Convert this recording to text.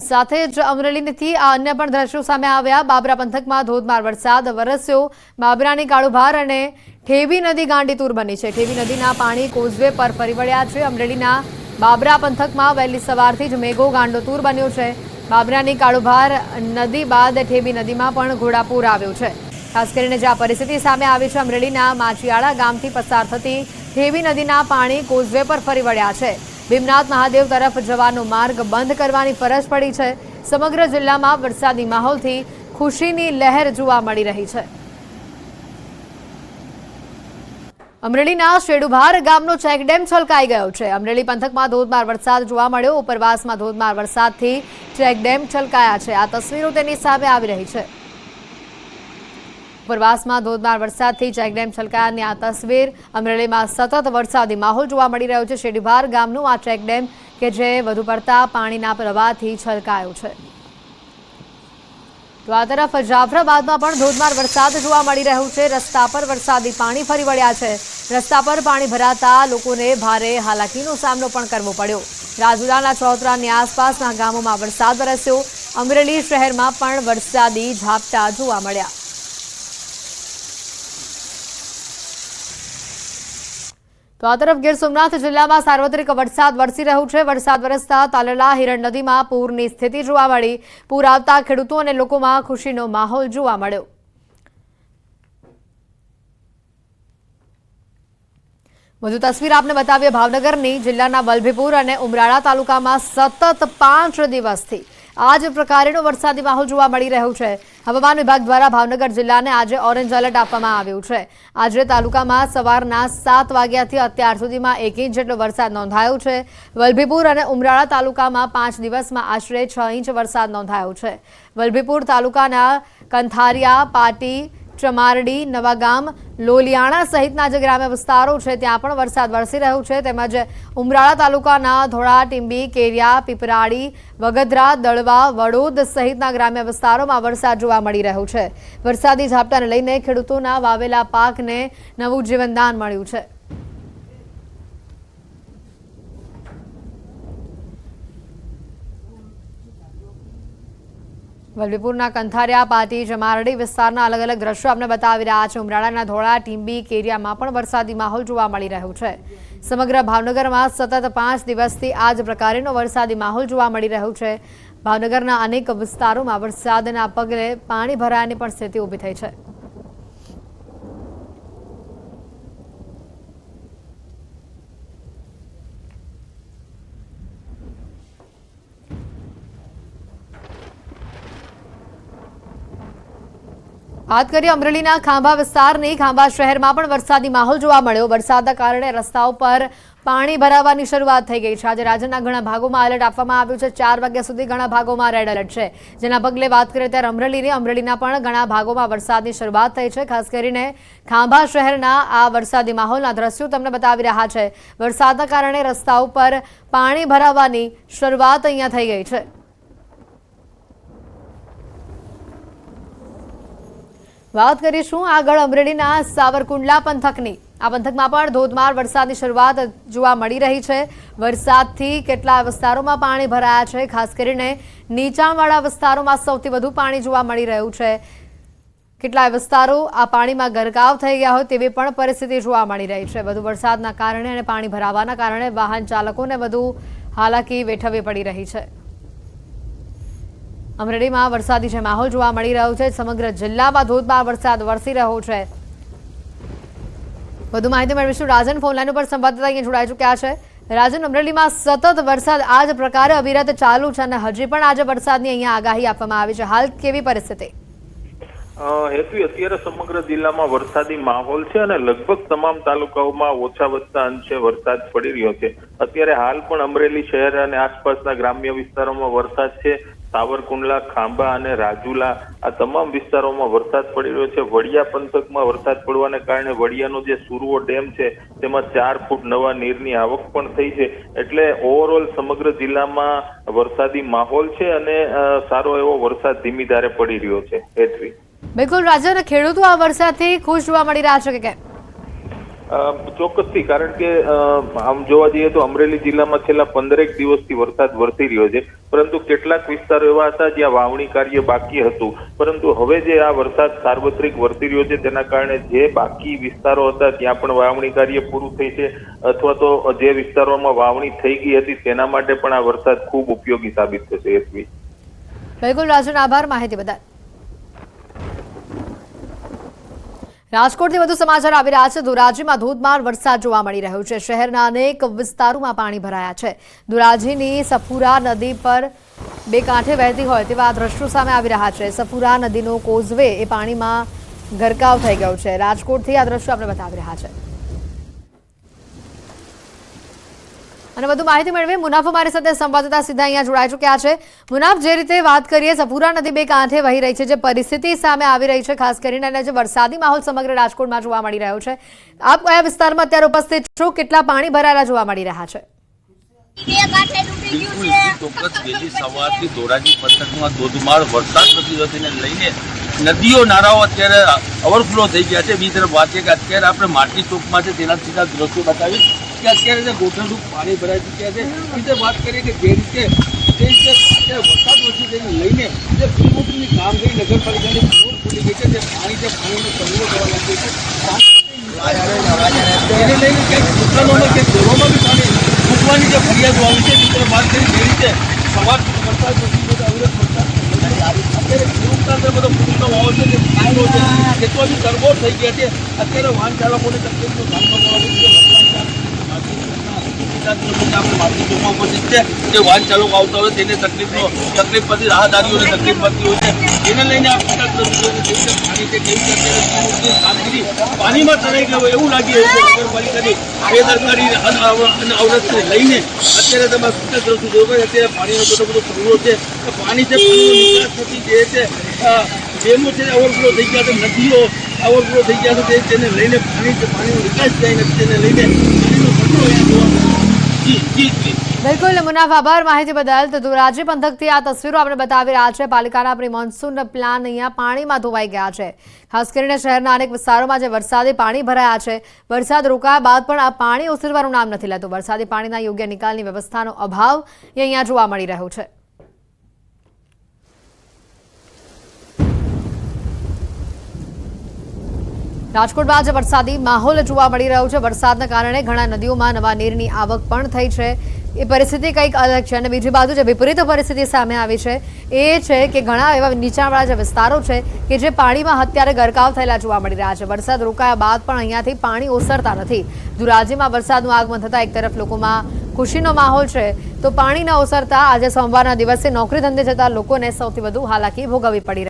સાથે જ અમરેલીથી આ અન્ય પણ દ્રશ્યો સામે આવ્યા। બાબરા પંથકમાં ધોધમાર વરસાદ વરસ્યો। બાબરાની કાળુભાર અને ઠેબી નદી ગાંડીતુર બની છે। ઠેબી નદીના પાણી કોઝવે પર ફરી વળ્યા છે। અમરેલીના બાબરા પંથકમાં વહેલી સવારથી જ મેઘો ગાંડોતુર બન્યો છે। બાબરાની કાળુભાર નદી બાદ ઠેબી નદીમાં પણ ઘોડાપૂર આવ્યું છે। ખાસ કરીને જે આ પરિસ્થિતિ સામે આવી છે, અમરેલીના માચિયાળા ગામથી પસાર થતી ઠેબી નદીના પાણી કોઝવે પર ફરી વળ્યા છે। ભીમનાથ મહાદેવ તરફ જવાનો માર્ગ બંધ કરવાની ફરજ પડી છે। સમગ્ર જિલ્લામાં વરસાદી માહોલથી ખુશીની લહેર જોવા મળી રહી છે। અમરેલીના શેડુભાર ગામનો ચેકડેમ છલકાઈ ગયો છે। અમરેલી પંથકમાં ધોધમાર વરસાદ જોવા મળ્યો। ઉપરવાસમાં ધોધમાર વરસાદથી ચેકડેમ છલકાયા છે। આ તસવીરો તેની સામે આવી રહી છે। ઉપરવાસમાં ધોધમાર વરસાદથી ચેકડેમ છલકાયાની આ તસવીર। અમરેલીમાં સતત વરસાદી માહોલ જોવા મળી રહ્યો છે। શેડીભાર ગામનું આ ચેકડેમ કે જે વધુ પડતા પાણીના પ્રવાહથી છલકાયો છે। તો આ તરફ જાફરાબાદમાં પણ ધોધમાર વરસાદ જોવા મળી રહ્યો છે। રસ્તા પર વરસાદી પાણી ફરી વળ્યા છે। રસ્તા પર પાણી ભરાતા લોકોને ભારે હાલાકીનો સામનો પણ કરવો પડ્યો। રાજુલાના ચોતરાની આસપાસના ગામોમાં વરસાદ વરસ્યો। અમરેલી શહેરમાં પણ વરસાદી ઝાપટા જોવા મળ્યા। તો આ તરફ ગીર સોમનાથ જિલ્લામાં સાર્વત્રિક વરસાદ વરસી રહ્યો છે। વરસાદ વરસતા તાલેલા હિરણ નદીમાં પૂરની સ્થિતિ જોવા મળી। પૂર આવતા ખેડૂતો અને લોકોમાં ખુશીનો માહોલ જોવા મળ્યો। વધુ તસવીર આપને બતાવીએ ભાવનગરની। જિલ્લાના વલભીપુર અને ઉમરાળા તાલુકામાં સતત 5 દિવસથી આ જ પ્રકારનો વરસાદી માહોલ જોવા મળી રહ્યો છે। હવામાન વિભાગ દ્વારા ભાવનગર જિલ્લાને આજે ઓરેન્જ એલર્ટ આપવામાં આવ્યું છે। આજે તાલુકામાં સવારના 7 વાગ્યાથી અત્યાર સુધીમાં 1 ઇંચ જેટલો વરસાદ નોંધાયો છે। વલભીપુર અને ઉમરાળા તાલુકામાં 5 દિવસમાં આશરે 6 ઇંચ વરસાદ નોંધાયો છે। વલભીપુર તાલુકાના કંથારિયા, પાટી, ચમારડી, નવાગામ, લોલિયાણા સહિતના જે ગ્રામ્ય વિસ્તારો છે ત્યાં પણ વરસાદ વરસી રહ્યો છે। તેમજ ઉમરાળા તાલુકાના ધોળા, ટીંબી, કેરિયા, પીપરાડી, વગધરા, દળવા, વડોદ સહિતના ગ્રામ્ય વિસ્તારોમાં વરસાદ જોવા મળી રહ્યો છે। વરસાદી ઝાપટાને લઈને ખેડૂતોના વાવેલા પાકને નવું જીવનદાન મળ્યું છે। વલભીપુરના કંથારિયા, પાટી, જમારડી વિસ્તારના અલગ અલગ દ્રશ્યો આપણે બતાવી રહ્યા છે। ઉમરાળાના ધોળા, ટીંબી, કેરિયામાં પણ વરસાદી માહોલ જોવા મળી રહ્યો છે। સમગ્ર ભાવનગરમાં સતત 5 દિવસથી આ જ પ્રકારનો વરસાદી માહોલ જોવા મળી રહ્યો છે। ભાવનગરના અનેક વિસ્તારોમાં વરસાદના પગલે પાણી ભરાવાની પણ સ્થિતિ ઊભી થઈ છે। વાત કરીએ અમરેલીના ખાંભા વિસ્તારની। ખાંભા શહેરમાં પણ વરસાદી માહોલ જોવા મળ્યો। વરસાદના કારણે રસ્તાઓ પર પાણી ભરાવાની શરૂઆત થઈ ગઈ છે। આજે રાજ્યના ઘણા ભાગોમાં એલર્ટ આપવામાં આવ્યું છે। 4 વાગ્યા સુધી ઘણા ભાગોમાં રેડ એલર્ટ છે। જેના પગલે વાત કરીએ ત્યારે અમરેલીના પણ ઘણા ભાગોમાં વરસાદની શરૂઆત થઈ છે। ખાસ કરીને ખાંભા શહેરના આ વરસાદી માહોલના દ્રશ્યો તમને બતાવી રહ્યા છે। વરસાદના કારણે રસ્તાઓ પર પાણી ભરાવાની શરૂઆત અહીંયા થઈ ગઈ છે। વાત કરીશું આગળ અમરેલીના સાવરકુંડલા પંથકની। આ પંથકમાં પણ ધોધમાર વરસાદની શરૂઆત જોવા મળી રહી છે। વરસાદથી કેટલા વિસ્તારોમાં પાણી ભરાયા છે। ખાસ કરીને નીચાણવાળા વિસ્તારોમાં સૌથી વધુ પાણી જોવા મળી રહ્યું છે। કેટલાય વિસ્તારો આ પાણીમાં ગરકાવ થઈ ગયા હોય તેવી પણ પરિસ્થિતિ જોવા મળી રહી છે। વધુ વરસાદના કારણે અને પાણી ભરાવાના કારણે વાહન ચાલકોને વધુ હાલાકી વેઠવવી પડી રહી છે। અમરેલીમાં વરસાદી જે માહોલ જોવા મળી રહ્યો છે। સમગ્ર જિલ્લામાં ધોધમાર વરસાદ વરસી રહ્યો છે। વધુ માહિતી મેળવીશું રાજન ફોનલાઈન ઉપર સંવાદદાતા અહીંયા જોડાઈ ચૂક્યા છે। રાજન, અમરેલીમાં સતત વરસાદ આ જ પ્રકારે અવિરત ચાલુ છે અને હજી પણ આજે વરસાદની અહીંયા આગાહી આપવામાં આવી છે। હાલ કેવી પરિસ્થિતિ? હેતુ અત્યારે સમગ્ર જિલ્લામાં વરસાદી માહોલ છે અને લગભગ તમામ તાલુકાઓમાં ઓછા વત્તા અંશે વરસાદ પડી રહ્યો છે। અત્યારે હાલ પણ અમરેલી શહેર અને આસપાસના ગ્રામ્ય વિસ્તારોમાં વરસાદ છે। સાવરકુંડલા, ખાંભા અને રાજુલા આ તમામ વિસ્તારોમાં વરસાદ પડી રહ્યો છે। વડિયા પંથકમાં વરસાદ પડવાને કારણે વડિયાનો જે સુરવો ડેમ છે તેમાં 4 ફૂટ નવા નીરની આવક પણ થઈ છે। એટલે ઓવરઓલ સમગ્ર જિલ્લામાં વરસાદી માહોલ છે અને સારો એવો વરસાદ ધીમી ધારે પડી રહ્યો છે। હેતવી બિલકુલ રાજન, ખેડૂતો આ વરસાદથી ખુશ જોવા મળી રહ્યા છે કે કેમ? ચોક્કસથી, કારણ કે આમ જોવા જઈએ તો અમરેલી જિલ્લામાં છેલ્લા 15 દિવસથી વરસાદ વરસી રહ્યો છે, પરંતુ કેટલાક વિસ્તારો એવા હતા જ્યાં વાવણી કાર્ય બાકી હતું. પરંતુ હવે જે આ વરસાદ સાર્વત્રિક વરસી રહ્યો છે તેના કારણે જે બાકી વિસ્તારો હતા ત્યાં પણ વાવણી કાર્ય પૂરું થઈ છે, અથવા તો જે વિસ્તારોમાં વાવણી થઈ ગઈ હતી તેના માટે પણ આ વરસાદ ખૂબ ઉપયોગી સાબિત થશે. એસવી બિલકુલ રાજન, આભાર માહિતી બદલ. રાજકોટથી વધુ સમાચાર આવી રહ્યા છે. ધોરાજીમાં ધોધમાર વરસાદ જોવા મળી રહ્યો છે. શહેરના અનેક વિસ્તારોમાં પાણી ભરાયા છે. ધોરાજીની સફુરા નદી પર બે કાંઠે વહેતી હોય તેવા દ્રશ્યો સામે આવી રહ્યા છે. સફુરા નદીનો કોઝવે એ પાણીમાં ગરકાવ થઈ ગયો છે. રાજકોટથી આ દ્રશ્યો આપણે બતાવી રહ્યા છે. અને વધુ માહિતી મેળવી મુનાફ અમારી સાથે સંવાદદાતા સીધા અહીંયા જોડાઈ ચૂક્યા છે. મુનાફ, જે રીતે વાત કરીએ, સફુરા નદી બે કાંઠે વહી રહી છે, જે પરિસ્થિતિ સામે આવી રહી છે, ખાસ કરીને અને જે વરસાદી માહોલ સમગ્ર રાજકોટમાં જોવા મળી રહ્યો છે, આપ કયા વિસ્તારમાં અત્યારે ઉપસ્થિત છો? કેટલા પાણી ભરાયેલા જોવા મળી રહ્યા છે? બિલકુલ ચોક્કસ વહેલી સવારથી ધોરાજી પંથકમાં ધોધમાર વરસાદ વરસી રહ્યો છે, લઈને નદીઓ નાળાઓ અત્યારે ઓવરફ્લો થઈ ગયા છે. બીજી તરફ વાત છે કે અત્યારે આપણે માટી ચોકમાં છે તેના સીધા દ્રશ્યો બતાવીશ કે અત્યારે ગોઠણરૂપ પાણી ભરાઈ ચૂક્યા છે. બીજી વાત કરીએ કે જે રીતે અત્યારે વરસાદ વરસી તેને લઈને જે પ્રિમોટરની કામગીરી નગરપાલિકાની ફ્લોર ખુલી ગઈ છે, જે પાણીનો સંગ્રહ થવા લાગ્યો છે. એને લઈને ક્યાંક દુકાનોમાં ક્યાંક ઘરોમાં બી પાણી મૂકવાની જે ફરિયાદો આવી છે. બીજી તરફ વાત કરી જે રીતે સવારથી વરસાદ વરસી ગયો અવિરત વરસાદ અત્યારે ખેડૂતના અંદર બધો પૂરનો વાવો છે, જે પાણીનો છે ખેતરો બી તરબોળ થઈ ગયા છે. અત્યારે વાહન ચાલકોને તકલીફનો સામનો કરવો પડે છે. આપણે માટી ચોકમાં ઉપસ્થિત છે, જે વાહન ચાલકો આવતા હોય તેને તકલીફ પડતી, રાહદારીઓને તકલીફ પડતી હોય છે. એને લઈને આ પાણી છે કેવી રીતે કામગીરી પાણીમાં તણાઈ ગયો એવું લાગી રહ્યું છે. નગરપાલિકાની બેદરકારી અને અવરતને લઈને અત્યારે તમે સૂચના તરફથી જોયું કે અત્યારે પાણીનો બધો સંગ્રહ છે. પાણી છે, પાણીનો નિકાસ થતી જે છે, ડેમો છે ઓવરફ્લો થઈ ગયા છે, નદીઓ ઓવરફ્લો થઈ ગયા છે, તેને લઈને પાણીનો નિકાસ થાય નથી, તેને લઈને પાણીનો ખતરો અહીંયા જોવા મળે. બિલકુલ મુનાફ, આભાર માહિતી બદલ. તો ધોરાજી પંથકથી આ તસવીરો આપણે બતાવી રહ્યા છે. પાલિકાના પ્રી મોન્સૂન પ્લાન અહીંયા પાણીમાં ધોવાઈ ગયા છે. ખાસ કરીને શહેરના અનેક વિસ્તારોમાં જે વરસાદી પાણી ભરાયા છે, વરસાદ રોકાયા બાદ પણ આ પાણી ઓસરવાનું નામ નથી લેતું. વરસાદી પાણીના યોગ્ય નિકાલની વ્યવસ્થાનો અભાવ અહીંયા જોવા મળી રહ્યો છે. રાજકોટમાં આજે વરસાદી માહોલ જોવા મળી રહ્યો છે. વરસાદના કારણે ઘણા નદીઓમાં નવા નીરની આવક પણ થઈ છે. એ પરિસ્થિતિ કંઈક અલગ છે. અને બીજી બાજુ જે વિપરીત પરિસ્થિતિ સામે આવી છે એ છે કે ઘણા એવા નીચાણવાળા જે વિસ્તારો છે કે જે પાણીમાં અત્યારે ગરકાવ થયેલા જોવા મળી રહ્યા છે. વરસાદ રોકાયા બાદ પણ અહીંયાથી પાણી ઓસરતા નથી. ધોરાજીમાં વરસાદનું આગમન થતાં એક તરફ લોકોમાં ખુશીનો માહોલ છે, તો પાણી ન ઓસરતા આજે સોમવારના દિવસે નોકરી ધંધે જતા લોકોને સૌથી વધુ હાલાકી ભોગવવી પડી રહી છે.